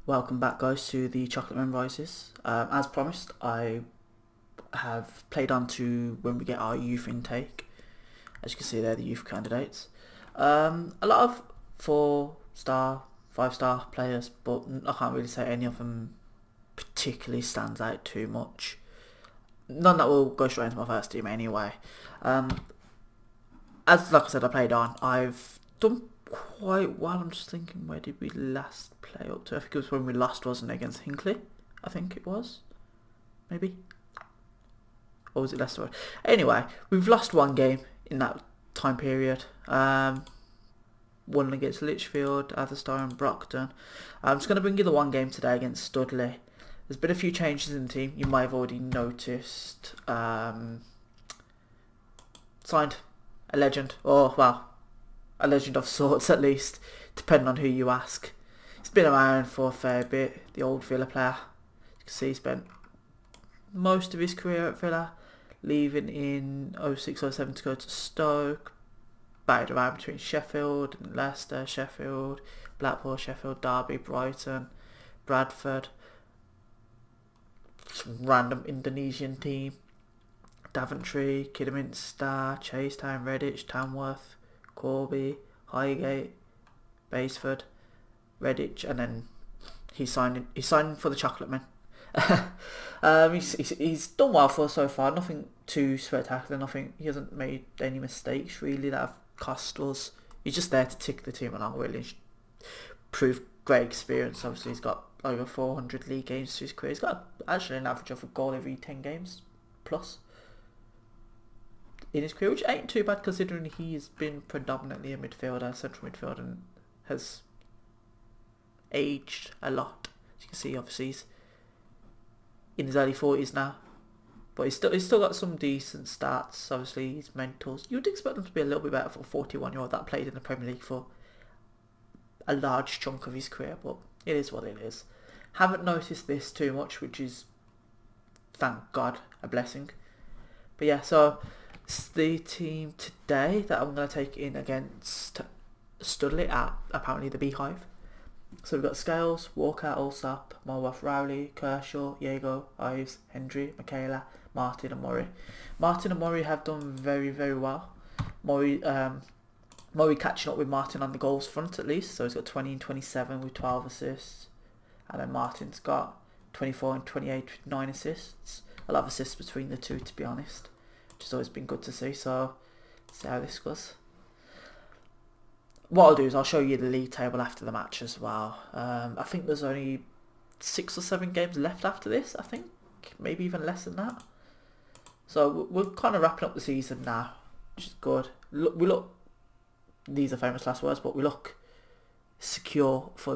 Welcome back, guys, to the Chocolate Men Rises. As promised, I have played on to when we get our youth intake. As you can see, they're the youth candidates. A lot of 4-star, 5-star players, but I can't really say any of them particularly stands out too much. None that will go straight into my first team anyway. Like I said, I played on. I've done quite well. I'm just thinking, where did we last play up to? I think it was when we lost, wasn't it, against Hinkley? I think it was. Maybe. Or was it Leicester? Anyway, we've lost one game in that time period. One against Lichfield, Atherstone and Brockton. I'm just going to bring you the one game today against Studley. There's been a few changes in the team. You might have already noticed. Signed a legend, or well, a legend of sorts at least, depending on who you ask. He's been around for a fair bit, the old Villa player. You can see he spent most of his career at Villa, leaving in 06-07 to go to Stoke, batted around between Sheffield and Leicester, Sheffield, Blackpool, Sheffield, Derby, Brighton, Bradford, some random Indonesian team, Daventry, Kidderminster, Chasetown, Redditch, Tamworth, Corby, Highgate, Baseford, Redditch, and then he's signing for the Chocolate Men. He's done well for us so far. Nothing too spectacular. He hasn't made any mistakes really that have cost us. He's just there to tick the team along, really. Prove great experience. Obviously, he's got over 400 league games to his career. He's got actually an average of a goal every 10 games plus in his career, which ain't too bad considering he's been predominantly a midfielder, central midfielder, and has aged a lot. As you can see, obviously he's in his early 40s now, but he's still got some decent stats. Obviously his mentals, you'd expect them to be a little bit better for a 41-year-old that played in the Premier League for a large chunk of his career, but it is what it is. Haven't noticed this too much, which is, thank God, a blessing. But yeah, so it's the team today that I'm going to take in against Studley at apparently the Beehive. So we've got Scales, Walker, Allsop, Mulworth, Rowley, Kershaw, Diego, Ives, Hendry, Michaela, Martin and Murray. Martin and Murray have done very, very well. Murray catching up with Martin on the goals front at least. So he's got 20 and 27 with 12 assists. And then Martin's got 24 and 28 with 9 assists. A lot of assists between the two, to be honest, which has always been good to see. So let's see how this goes. What I'll do is I'll show you the league table after the match as well. I think there's only 6 or 7 games left after this, I think. Maybe even less than that. So we're kind of wrapping up the season now, which is good. We look, these are famous last words, but we look secure for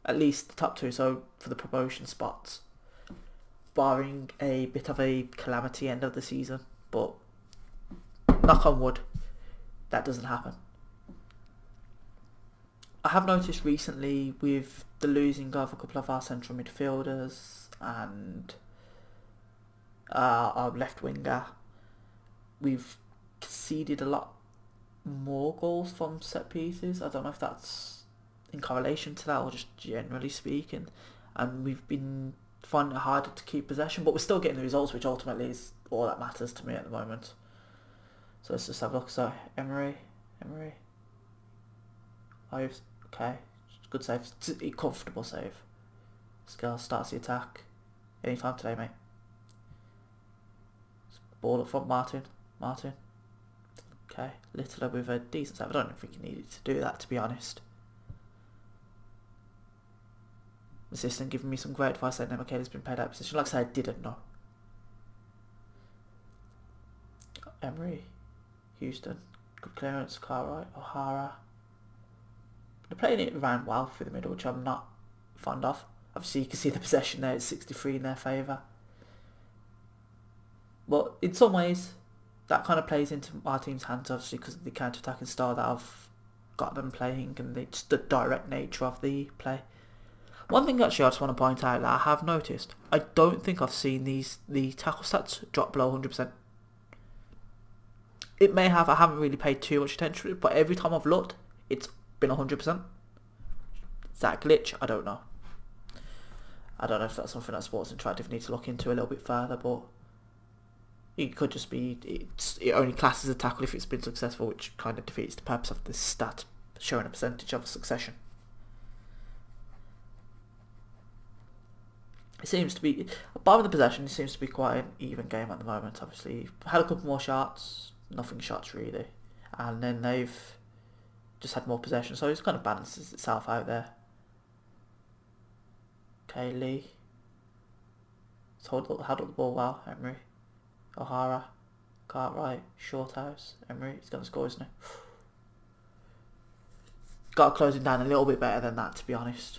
at least the top 2, so for the promotion spots. Barring a bit of a calamity end of the season, but knock on wood, that doesn't happen. I have noticed recently with the losing of a couple of our central midfielders and our left winger, we've conceded a lot more goals from set pieces. I don't know if that's in correlation to that or just generally speaking. And we've been finding it harder to keep possession, but we're still getting the results, which ultimately is all that matters to me at the moment. So let's just have a look. So Emery. Ives. Okay, good save. A comfortable save. Scales starts the attack. Anytime today, mate. Ball up front, Martin. Okay, Littler with a decent save. I don't think he needed to do that, to be honest. Assistant giving me some great advice saying that Michaela's been paid out of position. Like I said, I didn't know. Emery. Houston. Good clearance. Cartwright. O'Hara. They're playing it around well through the middle, which I'm not fond of. Obviously, you can see the possession there. It's 63 in their favour. But in some ways, that kind of plays into our team's hands, obviously, because of the counter-attacking style that I've got them playing and just the direct nature of the play. One thing actually I just want to point out that I have noticed, I don't think I've seen the tackle stats drop below 100%. It may have, I haven't really paid too much attention to it, but every time I've looked, it's been 100%. Is that a glitch? I don't know. I don't know if that's something that Sports Interactive need to look into a little bit further, but it could just be it only classes a tackle if it's been successful, which kind of defeats the purpose of this stat showing a percentage of succession. It seems to be, apart from the possession, it seems to be quite an even game at the moment. Obviously, had a couple more shots, nothing shots really, and then they've just had more possession, so it kind of balances itself out there. Okay, Lee. Held up the ball well, Emery. O'Hara. Cartwright. Shorthouse. Emery. He's going to score, isn't he? Got to close him down a little bit better than that, to be honest.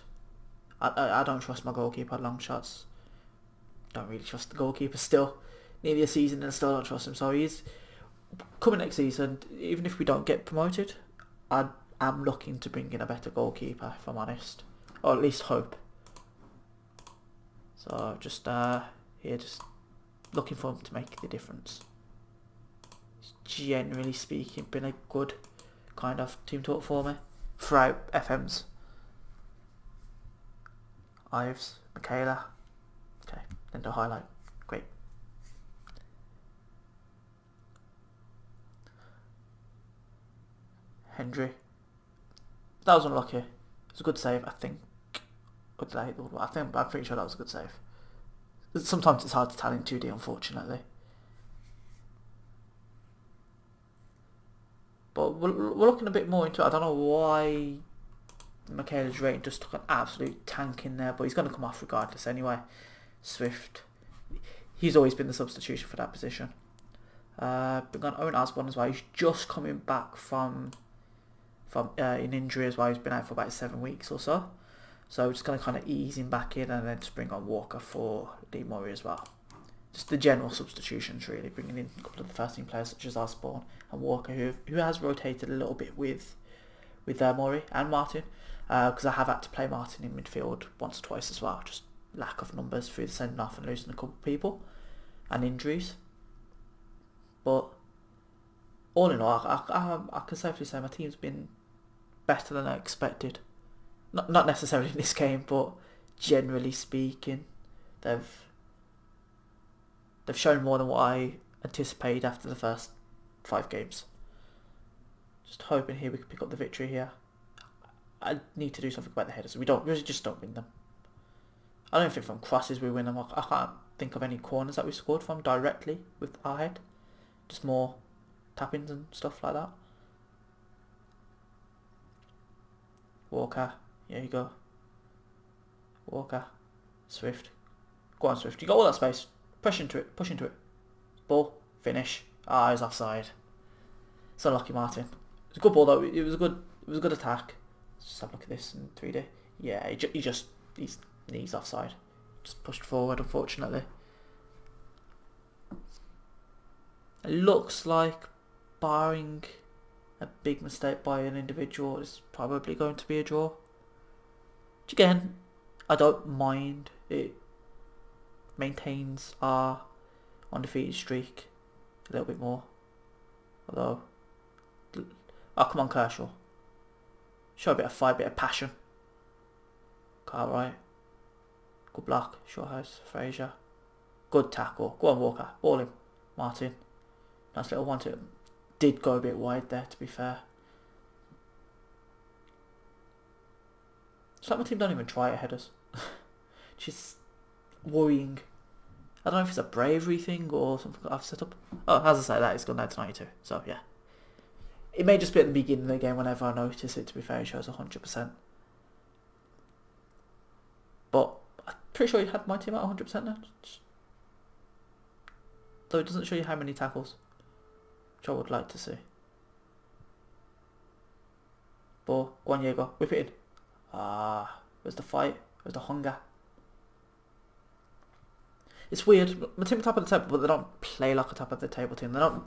I don't trust my goalkeeper at long shots. Don't really trust the goalkeeper still. Nearly a season and still don't trust him. So he's coming next season. Even if we don't get promoted, I'm looking to bring in a better goalkeeper, if I'm honest. Or at least hope. So just just looking for him to make the difference. It's generally speaking, been a good kind of team talk for me throughout FMs. Ives, Michaela. Okay, then the highlight. Great. Hendry. That was unlucky. It was a good save, I think. I'm pretty sure that was a good save. Sometimes it's hard to tell in 2D, unfortunately. But we're looking a bit more into it. I don't know why Michaela's rating just took an absolute tank in there, but he's going to come off regardless anyway. Swift, he's always been the substitution for that position. Bring on Owen Osborne as well. He's just coming back from an injury as well. He's been out for about 7 weeks or so. So we're just going to kind of ease him back in and then just bring on Walker for Lee Murray as well. Just the general substitutions really, bringing in a couple of the first team players such as Osborne and Walker, who has rotated a little bit with Murray and Martin, because I have had to play Martin in midfield once or twice as well, just lack of numbers through the sending off and losing a couple of people and injuries. But all in all, I can safely say my team's been better than I expected. Not necessarily in this game, but generally speaking, they've shown more than what I anticipated after the first 5 games. Just hoping here we can pick up the victory here. I need to do something about the headers. We just don't win them. I don't think from crosses we win them. I can't think of any corners that we scored from directly with our head. Just more tap-ins and stuff like that. Walker. Here you go. Walker. Swift. Go on, Swift. You got all that space. Push into it. Ball. Finish. He's offside. It's unlucky, Martin. It was a good ball though. It was a good attack. Let's just have a look at this in 3D. Yeah, he's knees offside. Just pushed forward, unfortunately. It looks like, barring a big mistake by an individual, it's probably going to be a draw. Which again, I don't mind. It maintains our undefeated streak a little bit more. Although, come on, Kershaw. Show a bit of fight, a bit of passion. Cartwright. Good block. Shorthouse. Fraser. Good tackle. Go on, Walker. Ball him. Martin. Nice little one-two. Did go a bit wide there, to be fair. It's like my team don't even try at headers. Which is worrying. I don't know if it's a bravery thing or something I've set up. Oh, as I say that, it's gone down to 92. So, yeah. It may just be at the beginning of the game whenever I notice it, to be fair, it shows 100%. But I'm pretty sure you had my team at 100% now. Though it doesn't show you how many tackles, which I would like to see. Ball, go on, Diego, whip it in. Where's the fight? Where's the hunger? It's weird. My team are top of the table, but they don't play like a top of the table team. They don't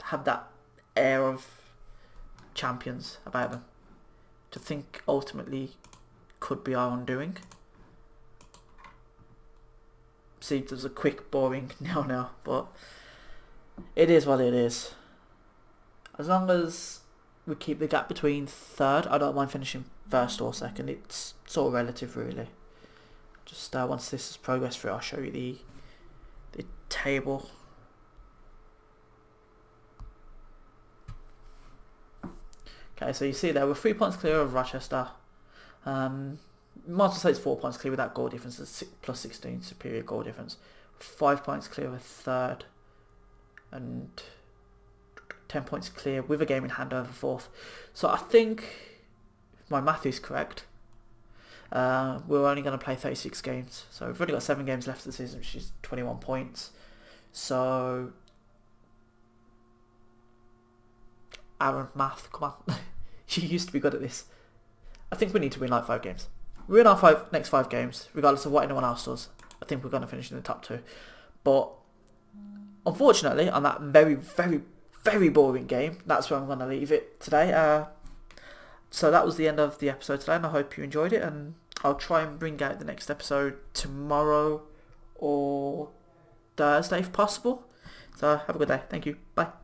have that air of champions about them. To think ultimately could be our undoing. See, there's a quick, boring 0-0, but it is what it is. As long as we keep the gap between third, I don't mind finishing first or second. It's sort of relative, really. Just once this has progressed through, I'll show you the table. Okay, so you see there we're 3 points clear of Rochester. Marshall State's 4 points clear with that goal difference, plus 16 superior goal difference. 5 points clear of third, and 10 points clear with a game in hand over fourth. So I think, if my math is correct, we're only going to play 36 games. So we've only got 7 games left of the season, which is 21 points. So, Aaron, math, come on. You used to be good at this. I think we need to win like 5 games. We win our next 5 games, regardless of what anyone else does. I think we're going to finish in the top 2. But unfortunately, on that very, very, very boring game, that's where I'm going to leave it today. So that was the end of the episode today, and I hope you enjoyed it. And I'll try and bring out the next episode tomorrow or Thursday if possible. So have a good day. Thank you. Bye.